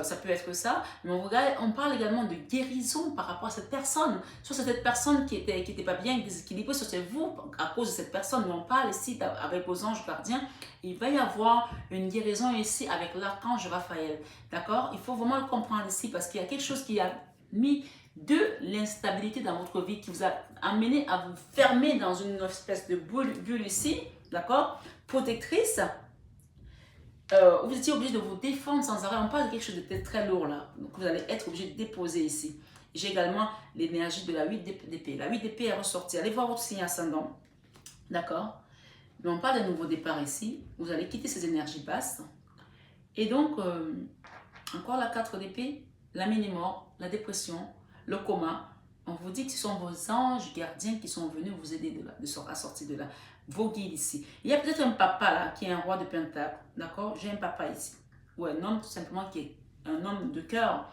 ça peut être ça, mais on parle également de guérison par rapport à cette personne, sur cette personne qui était pas bien déséquilibrée, sur vous à cause de cette personne, mais on parle ici avec vos anges gardiens, il va y avoir une guérison ici avec l'archange Raphaël, d'accord, il faut vraiment le comprendre ici parce qu'il y a quelque chose qui a mis de l'instabilité dans votre vie qui vous a amené à vous fermer dans une espèce de bulle ici, d'accord, protectrice. Vous étiez obligé de vous défendre sans arrêt. On parle de quelque chose de très lourd là. Donc vous allez être obligé de déposer ici. J'ai également l'énergie de la 8 d'épée. La 8 d'épée est ressortie. Allez voir votre signe ascendant. D'accord? Mais on parle d'un nouveau départ ici. Vous allez quitter ces énergies basses. Et donc, encore la 4 d'épée, la mini-mort, la dépression, le coma. On vous dit que ce sont vos anges gardiens qui sont venus vous aider à sortir de là. Vos guides ici. Il y a peut-être un papa là qui est un roi de pentacle, d'accord? J'ai un papa ici. Ou un homme tout simplement qui est un homme de cœur,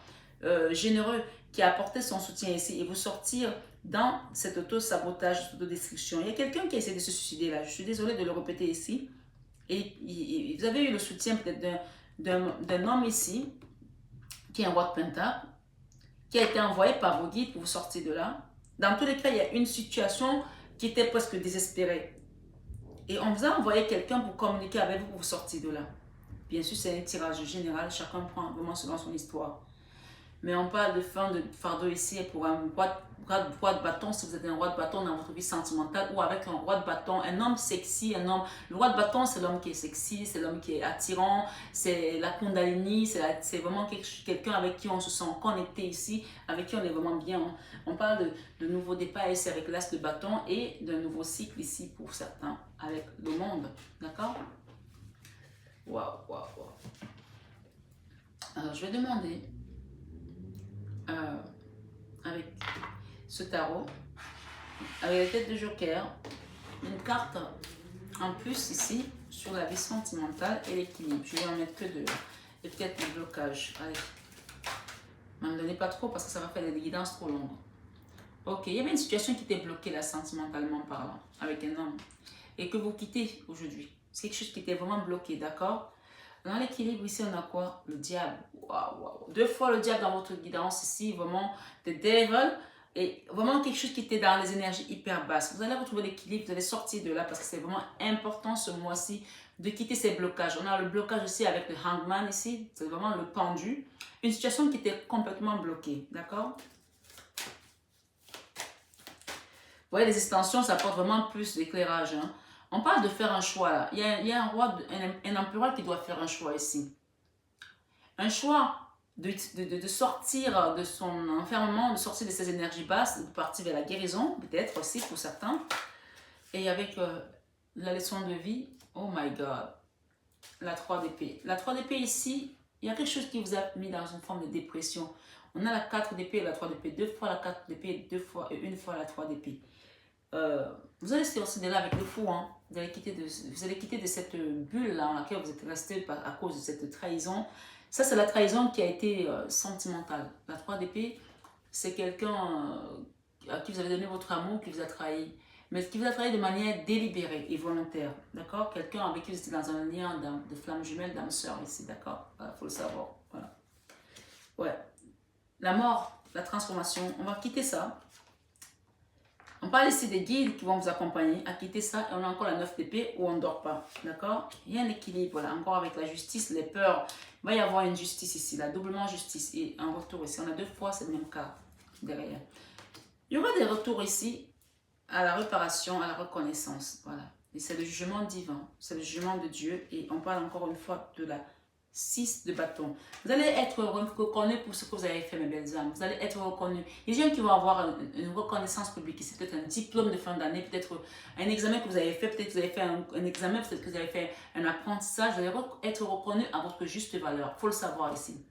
généreux, qui a apporté son soutien ici et vous sortir dans cet auto-sabotage, cette autodestruction. Il y a quelqu'un qui essaie de se suicider là. Je suis désolée de le répéter ici. Et vous avez eu le soutien peut-être d'un homme ici, qui est un roi de pentacle, qui a été envoyé par vos guides pour vous sortir de là. Dans tous les cas, il y a une situation qui était presque désespérée. Et on vous a envoyé quelqu'un pour communiquer avec vous pour vous sortir de là. Bien sûr, c'est un tirage général, chacun prend vraiment selon son histoire. Mais on parle de fin de fardeau ici pour un roi de bâton, si vous êtes un roi de bâton dans votre vie sentimentale ou avec un roi de bâton, un homme sexy, un homme... Le roi de bâton, c'est l'homme qui est sexy, c'est l'homme qui est attirant, c'est la Kundalini, c'est vraiment quelqu'un avec qui on se sent connecté ici, avec qui on est vraiment bien. On parle de nouveau départ ici avec l'as de bâton et d'un nouveau cycle ici pour certains avec le monde. D'accord? Waouh, waouh, waouh. Alors, je vais demander... avec ce tarot, avec la tête de Joker, une carte en plus ici sur la vie sentimentale et l'équilibre. Je vais en mettre que deux. Et peut-être le blocage. Allez. Ne me donnez pas trop parce que ça va faire des guidances trop longues. Ok, il y avait une situation qui était bloquée là sentimentalement parlant avec un homme et que vous quittez aujourd'hui. C'est quelque chose qui était vraiment bloqué, d'accord? Dans l'équilibre, ici, on a quoi? Le diable. Waouh, waouh. Deux fois le diable dans votre guidance ici, vraiment, the devil. Et vraiment quelque chose qui était dans les énergies hyper basses. Vous allez retrouver l'équilibre, vous allez sortir de là parce que c'est vraiment important ce mois-ci de quitter ces blocages. On a le blocage aussi avec le hangman ici, c'est vraiment le pendu. Une situation qui était complètement bloquée, d'accord? Vous voyez, les extensions, ça apporte vraiment plus d'éclairage, hein. On parle de faire un choix là. Il y a un roi, un empereur qui doit faire un choix ici. Un choix de sortir de son enfermement, de sortir de ses énergies basses, de partir vers la guérison, peut-être aussi pour certains. Et avec la leçon de vie, oh my God, la 3 d'épée. La 3 d'épée ici, il y a quelque chose qui vous a mis dans une forme de dépression. On a la 4 d'épée et la 3 d'épée. Deux fois la 4 d'épée, une fois la 3 d'épée. Vous allez sortir de là avec le fou, hein. Vous allez quitter de cette bulle là dans laquelle vous êtes resté à cause de cette trahison. Ça, c'est la trahison qui a été sentimentale. La 3 d'épée, c'est quelqu'un à qui vous avez donné votre amour, qui vous a trahi, mais qui vous a trahi de manière délibérée et volontaire, d'accord? Quelqu'un avec qui vous étiez dans un lien de flamme jumelle, d'âme sœur ici, d'accord? Voilà, faut le savoir, voilà. Ouais. La mort, la transformation, on va quitter ça. On parle ici des guides qui vont vous accompagner à quitter ça. Et on a encore la 9 d'épée où on ne dort pas. D'accord? Il y a un équilibre. Voilà. Encore avec la justice, les peurs. Il va y avoir une justice ici. La doublement justice. Et un retour ici. On a deux fois, c'est le même cas derrière. Il y aura des retours ici à la réparation, à la reconnaissance. Voilà. Et c'est le jugement divin. C'est le jugement de Dieu. Et on parle encore une fois de la 6 de bâton. Vous allez être reconnu pour ce que vous avez fait, mes belles âmes. Vous allez être reconnu. Il y a des gens qui vont avoir une reconnaissance publique. C'est peut-être un diplôme de fin d'année, peut-être un examen que vous avez fait, peut-être que vous avez fait un examen, peut-être que vous avez fait un apprentissage. Vous allez être reconnu à votre juste valeur. Il faut le savoir ici.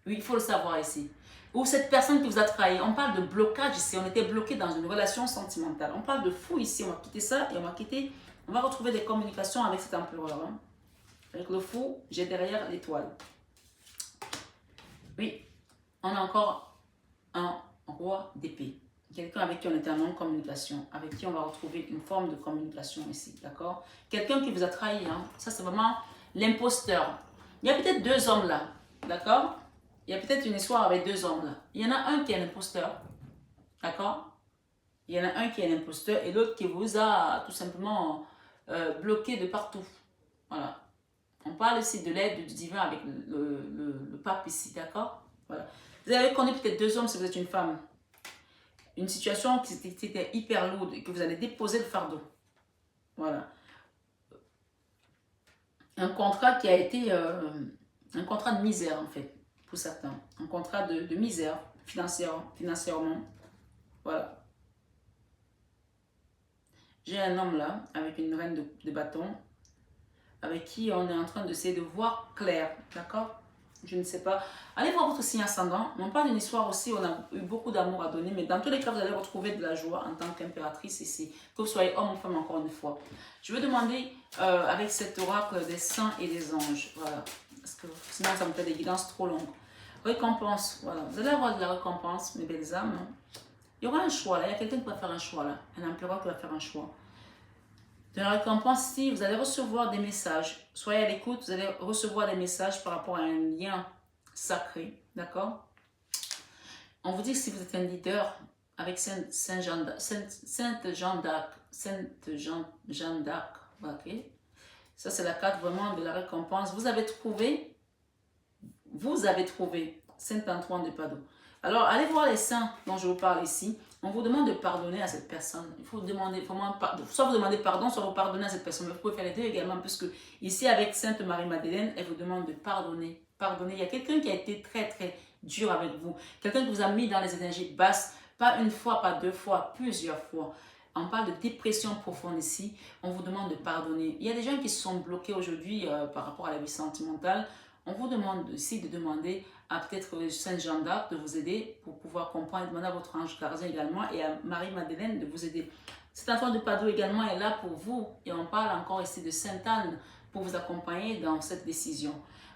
Oui, il faut le savoir ici. Ou cette personne qui vous a trahi. On parle de blocage ici. On était bloqué dans une relation sentimentale. On parle de fou ici. On va quitter ça et on va retrouver des communications avec cet empereur. Hein. Avec le fou, j'ai derrière l'étoile. Oui, on a encore un roi d'épée. Quelqu'un avec qui on était en non-communication, avec qui on va retrouver une forme de communication ici, d'accord? Quelqu'un qui vous a trahi, hein? Ça c'est vraiment l'imposteur. Il y a peut-être deux hommes là, d'accord? Il y a peut-être une histoire avec deux hommes là. Il y en a un qui est l'imposteur, d'accord? Il y en a un qui est l'imposteur et l'autre qui vous a tout simplement bloqué de partout. Voilà. On parle ici de l'aide du divin avec le pape ici, d'accord? Voilà. Vous avez connu peut-être deux hommes si vous êtes une femme. Une situation qui était hyper lourde et que vous allez déposer le fardeau. Voilà. Un contrat qui a été un contrat de misère en fait, pour certains. Un contrat de misère financièrement. Voilà. J'ai un homme là, avec une reine de bâton, avec qui on est en train d'essayer de voir clair, d'accord? Je ne sais pas. Allez voir votre signe ascendant. On parle d'une histoire aussi, on a eu beaucoup d'amour à donner, mais dans tous les cas, vous allez retrouver de la joie en tant qu'impératrice ici, que vous soyez homme ou femme encore une fois. Je vais demander avec cet oracle des saints et des anges, voilà, parce que sinon ça me fait des guidances trop longues. Récompense, voilà, vous allez avoir de la récompense, mes belles âmes. Il y aura un choix là, il y a quelqu'un qui va faire un choix là, un empereur qui va faire un choix. De la récompense ici, vous allez recevoir des messages. Soyez à l'écoute, vous allez recevoir des messages par rapport à un lien sacré, d'accord? On vous dit que si vous êtes un leader avec Sainte Jeanne d'Arc, ok? Ça c'est la carte vraiment de la récompense. Vous avez trouvé Saint Antoine de Padoue. Alors, allez voir les saints dont je vous parle ici. On vous demande de pardonner à cette personne. Il faut demander vraiment, soit vous demandez pardon, soit vous pardonnez à cette personne. Mais vous pouvez faire les deux également, puisque ici, avec Sainte Marie-Madeleine, elle vous demande de pardonner. Pardonner. Il y a quelqu'un qui a été très, très dur avec vous. Quelqu'un qui vous a mis dans les énergies basses, pas une fois, pas deux fois, plusieurs fois. On parle de dépression profonde ici. On vous demande de pardonner. Il y a des gens qui se sont bloqués aujourd'hui par rapport à la vie sentimentale. On vous demande ici de demander à peut-être Sainte Jeanne d'Arc de vous aider pour pouvoir comprendre, demander à votre ange gardien également et à Marie-Madeleine de vous aider. Saint Antoine de Padoue également est là pour vous et on parle encore ici de Sainte Anne pour vous accompagner dans cette décision.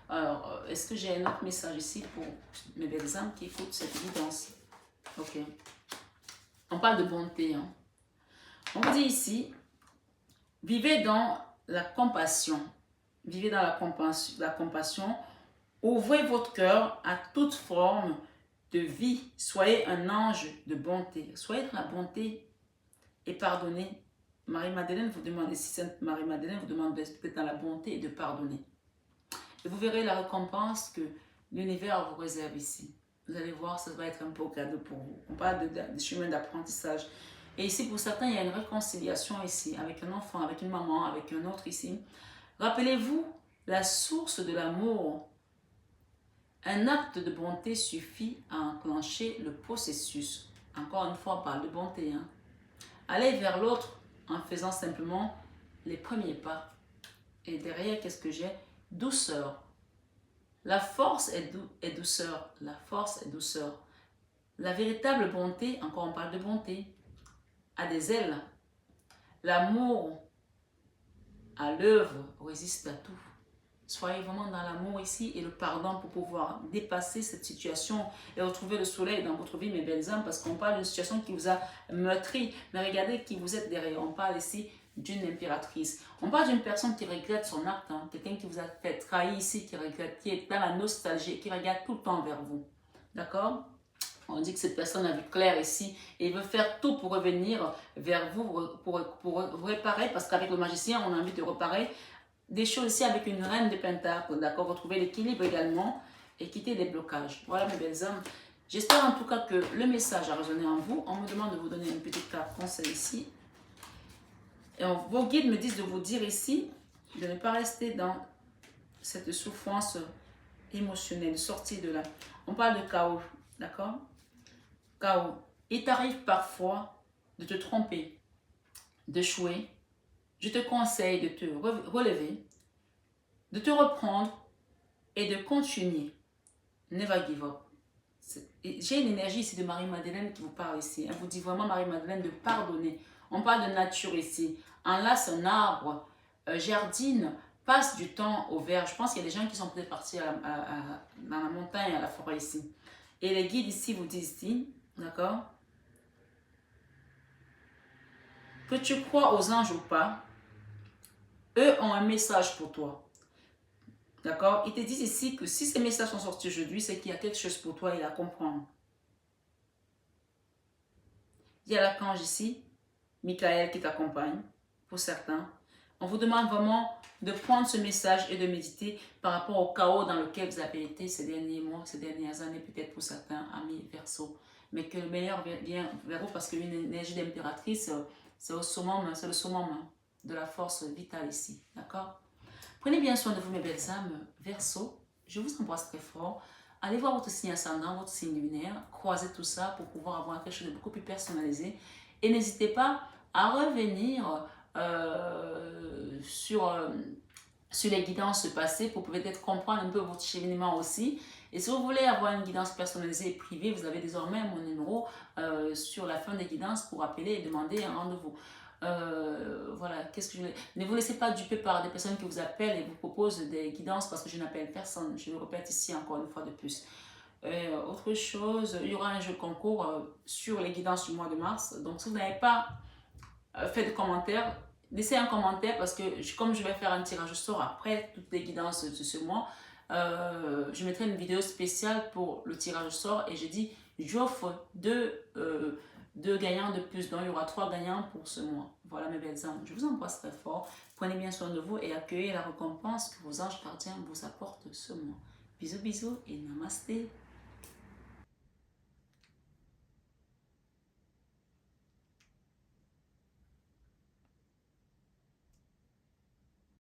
Alors, est-ce que j'ai un autre message ici pour mes belles âmes qui écoutent cette guidance? Ok. On parle de bonté. Hein. On vous dit ici, vivez dans la compassion. Vivez dans la compassion. Ouvrez votre cœur à toute forme de vie. Soyez un ange de bonté. Soyez dans la bonté et pardonnez. Marie-Madeleine vous demande, si Sainte Marie-Madeleine vous demande d'être dans la bonté et de pardonner. Et vous verrez la récompense que l'univers vous réserve ici. Vous allez voir, ça va être un beau cadeau pour vous. On parle de chemin d'apprentissage. Et ici, pour certains, il y a une réconciliation ici, avec un enfant, avec une maman, avec un autre ici. Rappelez-vous la source de l'amour. Un acte de bonté suffit à enclencher le processus. Encore une fois, on parle de bonté. Hein. Allez vers l'autre en faisant simplement les premiers pas. Et derrière, qu'est-ce que j'ai? Douceur. La force est douceur. La force est douceur. La véritable bonté, encore on parle de bonté, a des ailes. L'amour à l'œuvre résiste à tout. Soyez vraiment dans l'amour ici et le pardon pour pouvoir dépasser cette situation et retrouver le soleil dans votre vie, mes belles âmes, parce qu'on parle d'une situation qui vous a meurtri. Mais regardez qui vous êtes derrière. On parle ici d'une impératrice. On parle d'une personne qui regrette son acte, hein. Quelqu'un qui vous a fait trahir ici, qui regrette, qui est dans la nostalgie, qui regarde tout le temps vers vous. D'accord? On dit que cette personne a vu clair ici et veut faire tout pour revenir vers vous, pour réparer, parce qu'avec le magicien, on a envie de réparer des choses ici avec une reine de Pentacle, d'accord? Retrouver l'équilibre également et quitter les blocages. Voilà mes belles âmes. J'espère en tout cas que le message a résonné en vous. On me demande de vous donner une petite carte conseil ici. Et vos guides me disent de vous dire ici de ne pas rester dans cette souffrance émotionnelle, sortir de là. On parle de chaos, d'accord? Chaos. Il t'arrive parfois de te tromper, d'échouer. Je te conseille de te relever, de te reprendre et de continuer. Never give up. J'ai une énergie ici de Marie-Madeleine qui vous parle ici. Elle vous dit vraiment, Marie-Madeleine, de pardonner. On parle de nature ici. Enlace un arbre, jardine, passe du temps au vert. Je pense qu'il y a des gens qui sont peut-être partis dans la montagne, à la forêt ici. Et les guides ici vous disent ici, d'accord? Que tu crois aux anges ou pas, eux ont un message pour toi. D'accord? Ils te disent ici que si ces messages sont sortis aujourd'hui, c'est qu'il y a quelque chose pour toi et à comprendre. Il y a l'archange ici, Michael qui t'accompagne, pour certains. On vous demande vraiment de prendre ce message et de méditer par rapport au chaos dans lequel vous avez été ces derniers mois, ces dernières années, peut-être pour certains amis Verseau. Mais que le meilleur vient vers vous parce qu'une énergie d'impératrice, c'est le summum de la force vitale ici. D'accord? Prenez bien soin de vous, mes belles âmes. Verseau, je vous embrasse très fort. Allez voir votre signe ascendant, votre signe lunaire. Croisez tout ça pour pouvoir avoir quelque chose de beaucoup plus personnalisé. Et n'hésitez pas à revenir sur les guidances passées pour peut-être comprendre un peu votre cheminement aussi. Et si vous voulez avoir une guidance personnalisée et privée, vous avez désormais mon numéro sur la fin des guidances pour appeler et demander un rendez-vous. Voilà, qu'est-ce que je voulais... Ne vous laissez pas duper par des personnes qui vous appellent et vous proposent des guidances parce que je n'appelle personne. Je le répète ici encore une fois de plus. Autre chose, il y aura un jeu concours sur les guidances du mois de mars. Donc, si vous n'avez pas fait de commentaires, laissez un commentaire parce que comme je vais faire un tirage au sort après toutes les guidances de ce mois, je mettrai une vidéo spéciale pour le tirage au sort et j'ai dit j'offre deux gagnants de plus, donc il y aura 3 gagnants pour ce mois. Voilà mes belles âmes, je vous embrasse très fort, prenez bien soin de vous et accueillez la récompense que vos anges gardiens vous apportent ce mois. Bisous bisous et namasté.